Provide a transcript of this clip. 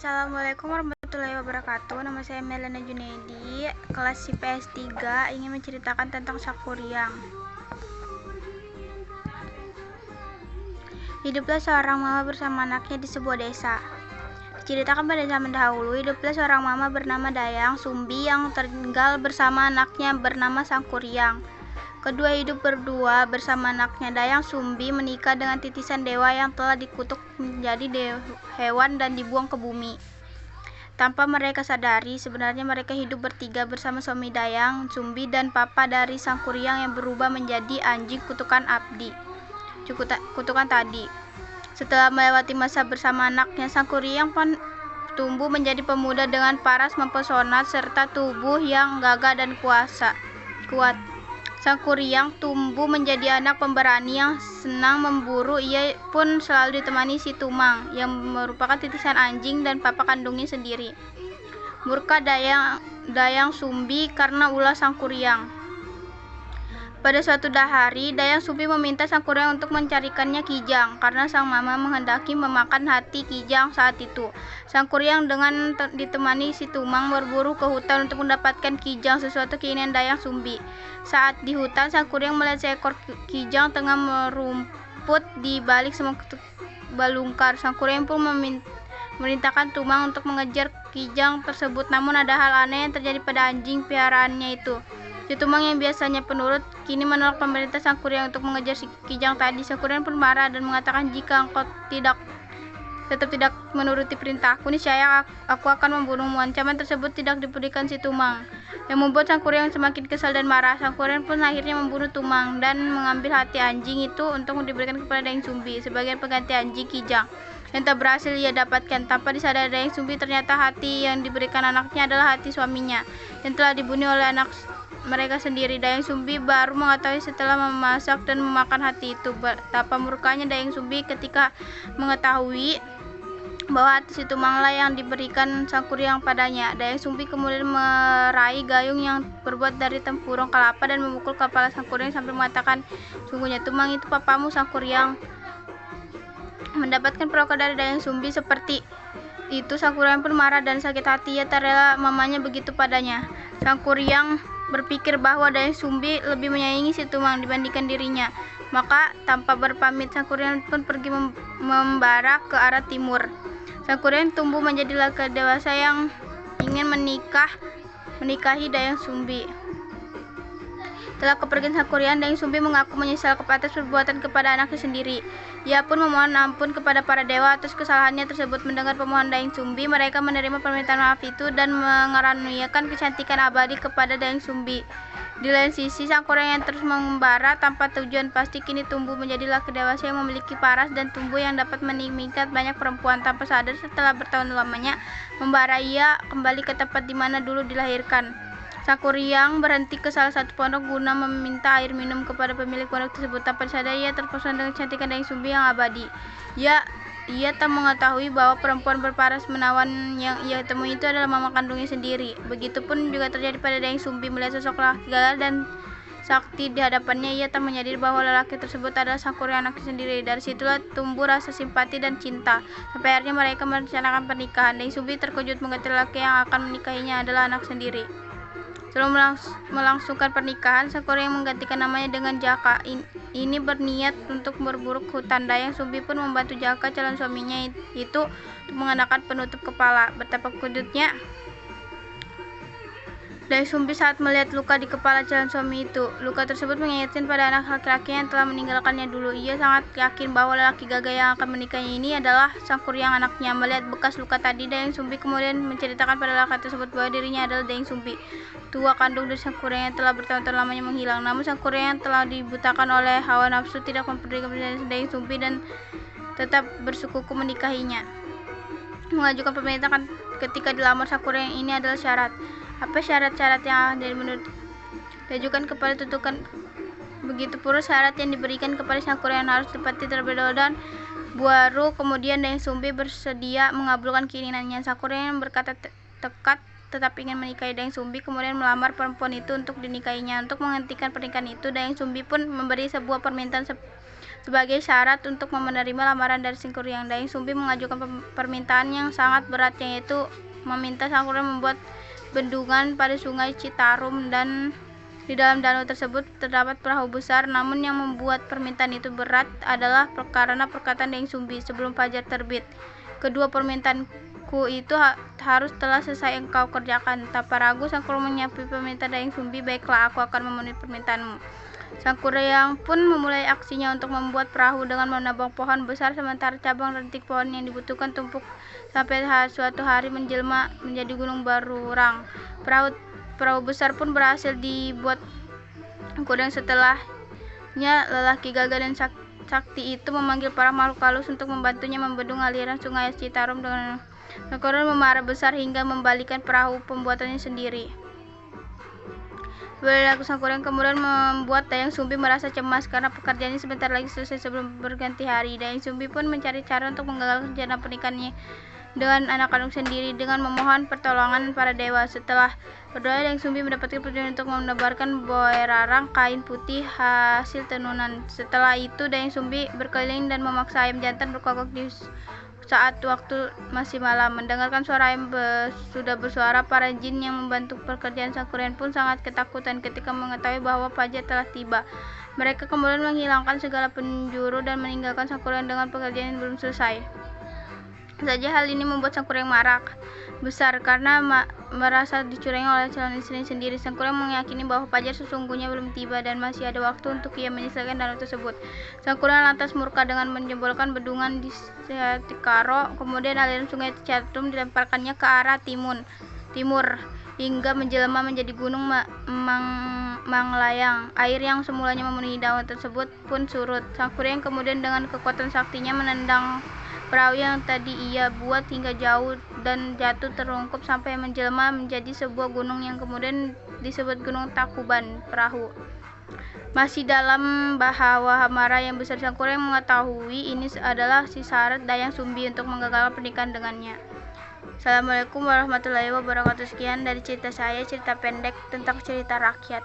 Assalamualaikum warahmatullahi wabarakatuh. Nama saya Melana Junaidi, kelas IPS 3, ingin menceritakan tentang Sakuryang. Hiduplah seorang mama bersama anaknya di sebuah desa. Diceritakan pada zaman dahulu, hiduplah seorang mama bernama Dayang Sumbi yang tinggal bersama anaknya bernama Sangkuryang. Kedua hidup berdua bersama anaknya. Dayang Sumbi menikah dengan titisan dewa yang telah dikutuk menjadi hewan dan dibuang ke bumi. Tanpa mereka sadari, sebenarnya mereka hidup bertiga bersama suami Dayang Sumbi dan papa dari Sangkuryang yang berubah menjadi anjing kutukan tadi. Setelah melewati masa bersama anaknya, Sangkuryang pun tumbuh menjadi pemuda dengan paras mempesona serta tubuh yang gagah dan kuat. Sangkuryang tumbuh menjadi anak pemberani yang senang memburu. Ia pun selalu ditemani si Tumang yang merupakan titisan anjing dan papa kandungnya sendiri. Murka Dayang Sumbi karena ulah Sangkuryang. Pada suatu hari, Dayang Sumbi meminta Sangkuryang untuk mencarikannya kijang karena sang mama menghendaki memakan hati kijang saat itu. Sangkuryang dengan ditemani si Tumang berburu ke hutan untuk mendapatkan kijang, sesuatu keinginan Dayang Sumbi. Saat di hutan, Sangkuryang melihat seekor kijang tengah merumput di balik semak balungkar. Sangkuryang pun memerintahkan Tumang untuk mengejar kijang tersebut, namun ada hal aneh yang terjadi pada anjing peliharaannya itu. Si Tumang yang biasanya penurut kini menolak pemerintah Sangkuryang untuk mengejar si kijang tadi. Sangkuryang pun marah dan mengatakan, "Jika engkau tetap tidak menuruti perintahku, niscaya aku akan membunuhmu." Ancaman tersebut tidak dipedulikan si Tumang, yang membuat Sangkuryang semakin kesal dan marah. Sangkuryang pun akhirnya membunuh Tumang dan mengambil hati anjing itu untuk diberikan kepada Dayang Sumbi sebagai pengganti anjing kijang yang tak berhasil ia dapatkan. Tanpa disadari Dayang Sumbi, ternyata hati yang diberikan anaknya adalah hati suaminya yang telah dibunuh oleh anak mereka sendiri. Dayang Sumbi baru mengetahui setelah memasak dan memakan hati itu. Betapa murkanya Dayang Sumbi ketika mengetahui bahwa hati si Tumanglah yang diberikan Sangkuryang padanya. Dayang Sumbi kemudian meraih gayung yang terbuat dari tempurung kelapa dan memukul kepala Sangkuryang sambil mengatakan, "Sungguhnya Tumang itu papamu, Sangkuryang." Mendapatkan perlakuan dari Dayang Sumbi seperti itu, Sangkuryang pun marah dan sakit hati. Ia tak rela mamanya begitu padanya. Sangkuryang berpikir bahwa Dayang Sumbi lebih menyayangi si Tumang dibandingkan dirinya. Maka tanpa berpamit, Sangkuryang pun pergi membara ke arah timur. Sangkuryang tumbuh menjadi laki dewasa yang ingin menikahi Dayang Sumbi. Setelah kepergian Sangkuryang, Dayang Sumbi mengaku menyesal atas perbuatan kepada anaknya sendiri. Ia pun memohon ampun kepada para dewa atas kesalahannya tersebut. Mendengar permohonan Dayang Sumbi, mereka menerima permintaan maaf itu dan mengaruniakan kecantikan abadi kepada Dayang Sumbi. Di lain sisi, Sangkuryang yang terus mengembara tanpa tujuan pasti kini tumbuh menjadi laki dewasa yang memiliki paras dan tubuh yang dapat meninggikan banyak perempuan. Tanpa sadar, setelah bertahun lamanya membara, ia kembali ke tempat di mana dulu dilahirkan. Sangkuryang berhenti ke salah satu pondok guna meminta air minum kepada pemilik pondok tersebut. Tanpa sadar, ia terpesona dengan kecantikan Dayang Sumbi yang abadi. Ia tak mengetahui bahwa perempuan berparas menawan yang ia temui itu adalah mama kandungnya sendiri. Begitupun juga terjadi pada Dayang Sumbi. Melihat sosok lelaki galak dan sakti di hadapannya, ia tak menyadari bahwa lelaki tersebut adalah Sangkuryang anaknya sendiri. Dari situlah tumbuh rasa simpati dan cinta, sampai akhirnya mereka merencanakan pernikahan. Dayang Sumbi terkejut mengetahui lelaki yang akan menikahinya adalah anak sendiri. Sebelum melangsungkan pernikahan, Sangkuryang menggantikan namanya dengan Jaka. Ini berniat untuk berburu ke hutan. Dayang Sumbi pun membantu Jaka, calon suaminya itu, untuk mengenakan penutup kepala. Betapa kejutnya Dayang Sumbi saat melihat luka di kepala calon suami itu. Luka tersebut mengingatkan pada anak laki-laki yang telah meninggalkannya dulu. Ia sangat yakin bahwa lelaki gagah yang akan menikahnya ini adalah Sangkuryang anaknya. Melihat bekas luka tadi, Dayang Sumbi kemudian menceritakan pada lelaki tersebut bahwa dirinya adalah Dayang Sumbi, tua kandung dari Sangkuryang yang telah bertahun-tahun lamanya menghilang. Namun Sangkuryang yang telah dibutakan oleh hawa nafsu tidak mempedulikan permintaan Dayang Sumbi dan tetap bersikukuh menikahinya. Mengajukan permintaan ketika dilamar Sangkuryang ini adalah syarat. Apa syarat-syarat yang diajukan kepada tutukan? Begitu pula syarat yang diberikan kepada Sangkuryang harus dipati terlebih dahulu dan baru kemudian Dayang Sumbi bersedia mengabulkan keinginannya. Sangkuryang berkata tekad tetap ingin menikahi Dayang Sumbi, kemudian melamar perempuan itu untuk dinikahinya. Untuk menghentikan pernikahan itu, Dayang Sumbi pun memberi sebuah permintaan Sebagai syarat untuk menerima lamaran dari Sangkuriang, Dayang Sumbi mengajukan permintaan yang sangat berat, yaitu meminta Sangkuriang membuat bendungan pada Sungai Citarum, dan di dalam danau tersebut terdapat perahu besar. Namun yang membuat permintaan itu berat adalah karena perkataan Dayang Sumbi, "Sebelum fajar terbit, kedua permintaanku itu harus telah selesai engkau kerjakan." Tanpa ragu Sangkuriang menyampaikan permintaan Dayang Sumbi, "Baiklah, aku akan memenuhi permintaanmu." Sangkuriang pun memulai aksinya untuk membuat perahu dengan menebang pohon besar, sementara cabang ranting pohon yang dibutuhkan tumpuk sampai suatu hari menjelma menjadi gunung barurang. Perahu besar pun berhasil dibuat. Kemudian setelahnya lelaki gagah dan sakti itu memanggil para makhluk halus untuk membantunya membendung aliran Sungai Citarum. Dengan Sangkuriang memarah besar hingga membalikan perahu pembuatannya sendiri. Perilaku Sangkuriang kemudian membuat Dayang Sumbi merasa cemas karena pekerjaannya sebentar lagi selesai sebelum berganti hari. Dayang Sumbi pun mencari cara untuk menggagalkan rencana pernikahannya dengan anak kandung sendiri dengan memohon pertolongan para dewa. Setelah berdoa, Dayang Sumbi mendapatkan petunjuk untuk menebarkan boerarang kain putih hasil tenunan. Setelah itu Dayang Sumbi berkeliling dan memaksa ayam jantan berkokok di saat waktu masih malam. Mendengarkan suara ayam sudah bersuara, para jin yang membantu pekerjaan Sangkuriang pun sangat ketakutan ketika mengetahui bahwa fajar telah tiba. Mereka kemudian menghilangkan segala penjuru dan meninggalkan Sangkuriang dengan pekerjaan yang belum selesai saja. Hal ini membuat Sangkuriang marah besar karena merasa dicurangi oleh calon istrinya sendiri. Sangkuriang meyakini bahwa fajar sesungguhnya belum tiba dan masih ada waktu untuk ia menyelesaikan danau tersebut. Sangkuriang lantas murka dengan menjebolkan bendungan di Citikaro. Kemudian aliran Sungai Citarum dilemparkannya ke arah timur hingga menjelma menjadi gunung Manglayang. Air yang semulanya memenuhi danau tersebut pun surut. Sangkuriang kemudian dengan kekuatan saktinya menendang perahu yang tadi ia buat hingga jauh dan jatuh terungkup sampai menjelma menjadi sebuah gunung yang kemudian disebut Gunung Tangkuban Perahu. Masih dalam bahaya mara yang besar, Sangkuriang mengetahui ini adalah syarat Dayang Sumbi untuk menggagalkan pernikahan dengannya. Assalamualaikum warahmatullahi wabarakatuh. Sekian dari cerita saya, cerita pendek tentang cerita rakyat.